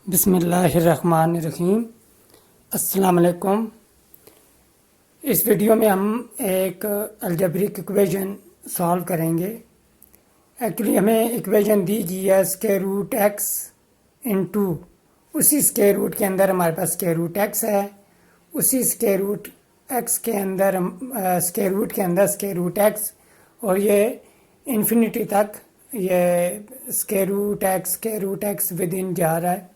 बिस्मिल्लाहिर्रहमानिर्रहीम। अस्सलाम वालेकुम। इस वीडियो में हम एक अलजेब्रिक इक्वेशन सॉल्व करेंगे। एक्चुअली हमें इक्वेशन दी गई है स्क्वायर रूट एक्स इंटू उसी स्क्वायर रूट के अंदर हमारे पास स्क्वायर रूट एक्स है, उसी स्क्वायर रूट एक्स के अंदर स्क्वायर रूट के अंदर स्क्वायर रूट एक्स, और ये इन्फिनिटी तक ये square root x within जा रहा है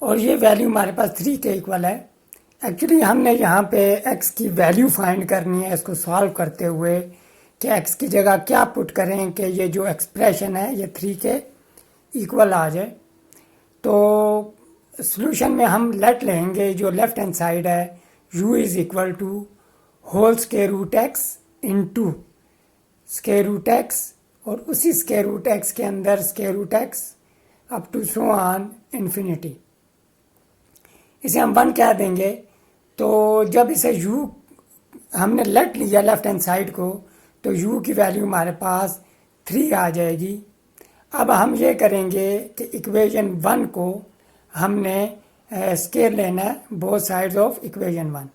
और ये वैल्यू हमारे पास 3 के इक्वल है। एक्चुअली हमने यहाँ पे x की वैल्यू फाइंड करनी है इसको सॉल्व करते हुए कि x की जगह क्या पुट करें कि ये जो एक्सप्रेशन है ये 3 के इक्वल आ जाए। तो सॉल्यूशन में हम लेट लेंगे जो लेफ्ट हैंड साइड है u is equal to whole square root x into square root x और उसी स्क्वायर रूट एक्स के अंदर square root x up to so on infinity. इसे हम 1 कह देंगे। तो जब इसे u हमने लेट लिया लेफ्ट हैंड साइड को तो u की वैल्यू हमारे पास 3 आ जाएगी। अब हम ये करेंगे कि इक्वेशन 1 को हमने स्क्वायर लेना है बोथ साइड्स ऑफ इक्वेशन 1।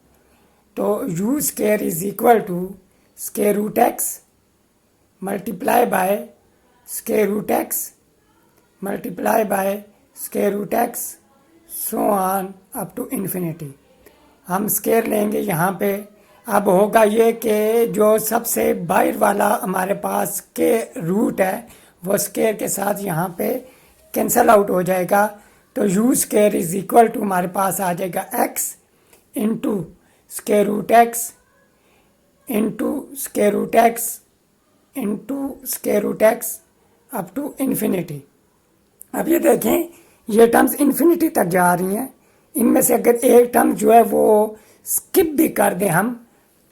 तो u square is equal to square root x multiply by square root x multiply by square root x so on up to infinity. हम स्क्वायर लेंगे यहाँ पे। अब होगा ये कि जो सबसे बाहर वाला हमारे पास के रूट है वो स्क्वायर के साथ यहाँ पे कैंसल आउट हो जाएगा। तो u square is equal to हमारे पास आ जाएगा x into square root x into square root x into square root x up to infinity. अब ये देखें ये टर्म्स इन्फिनिटी तक जा रही हैं। इनमें से अगर एक टर्म जो है वो स्किप भी कर दें हम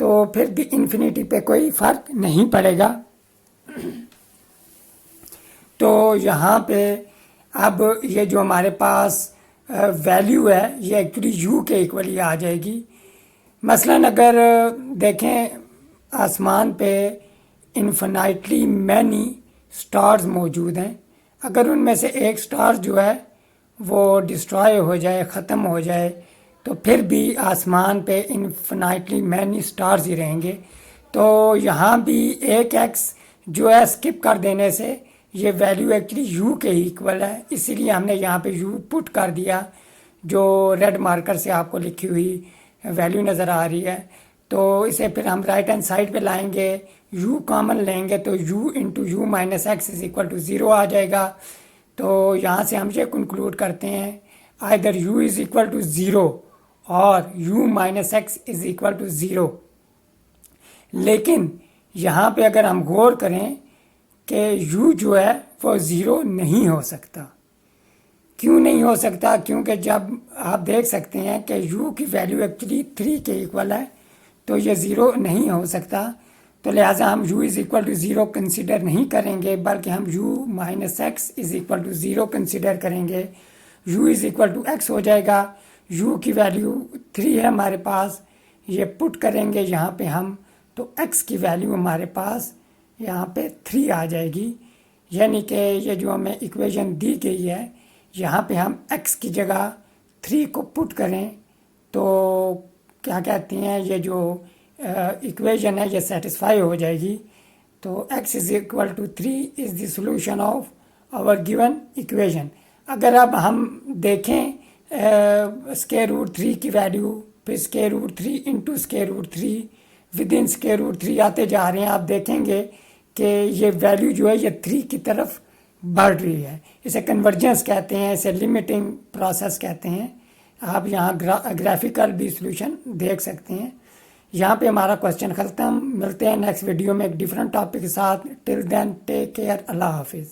तो फिर भी इन्फिनिटी पे कोई फ़र्क नहीं पड़ेगा। तो यहाँ पे अब ये जो हमारे पास वैल्यू है ये एक्चुअली u के इक्वली आ जाएगी। मसलन अगर देखें आसमान पे इन्फिनाइटली मैनी स्टार्स मौजूद हैं, अगर उनमें से एक स्टार जो है वो डिस्ट्रॉय हो जाए, ख़त्म हो जाए, तो फिर भी आसमान पे इन्फिनाइटली मैनी स्टार्स ही रहेंगे। तो यहाँ भी एक एक्स जो है स्किप कर देने से ये वैल्यू एक्चुअली u के इक्वल है, इसीलिए हमने यहाँ पे u पुट कर दिया जो रेड मार्कर से आपको लिखी हुई वैल्यू नज़र आ रही है। तो इसे फिर हम राइट हैंड साइड पे लाएंगे, u कॉमन लेंगे तो u into u minus x is equal to 0 आ जाएगा। तो यहाँ से हम ये कंक्लूड करते हैं either u is equal to 0 और u minus x is equal to 0। लेकिन यहाँ पे अगर हम गौर करें कि u जो है वो 0 नहीं हो सकता। क्यों नहीं हो सकता? क्योंकि जब आप देख सकते हैं कि u की वैल्यू एक्चुअली 3 के इक्वल है तो ये 0 नहीं हो सकता। तो लिहाजा हम u is equal to 0 consider नहीं करेंगे बल्कि हम u minus x is equal to 0 consider करेंगे। u is equal to x हो जाएगा। u की वैल्यू 3 है हमारे पास, ये पुट करेंगे यहाँ पे हम तो x की वैल्यू हमारे पास यहाँ पे 3 आ जाएगी। यानी कि ये जो हमें इक्वेशन दी गई है यहाँ पे हम x की जगह 3 को पुट करें तो क्या कहते हैं ये जो इक्वेशन है ये सेटिस्फाई हो जाएगी। तो x is equal to 3 is the solution of our given equation. अगर अब हम देखें स्क्वायर रूट 3 की वैल्यू फिर square root 3 into square root 3 within square root 3 आते जा रहे हैं, आप देखेंगे कि ये वैल्यू जो है ये 3 की तरफ बढ़ रही है। इसे कन्वर्जेंस कहते हैं, इसे लिमिटिंग प्रोसेस कहते हैं। आप यहाँ ग्राफिकल भी सॉल्यूशन देख सकते हैं। यहाँ पे हमारा क्वेश्चन खत्म। मिलते हैं नेक्स्ट वीडियो में एक डिफरेंट टॉपिक के साथ। टिल देन टेक केयर, अल्लाह हाफिज़।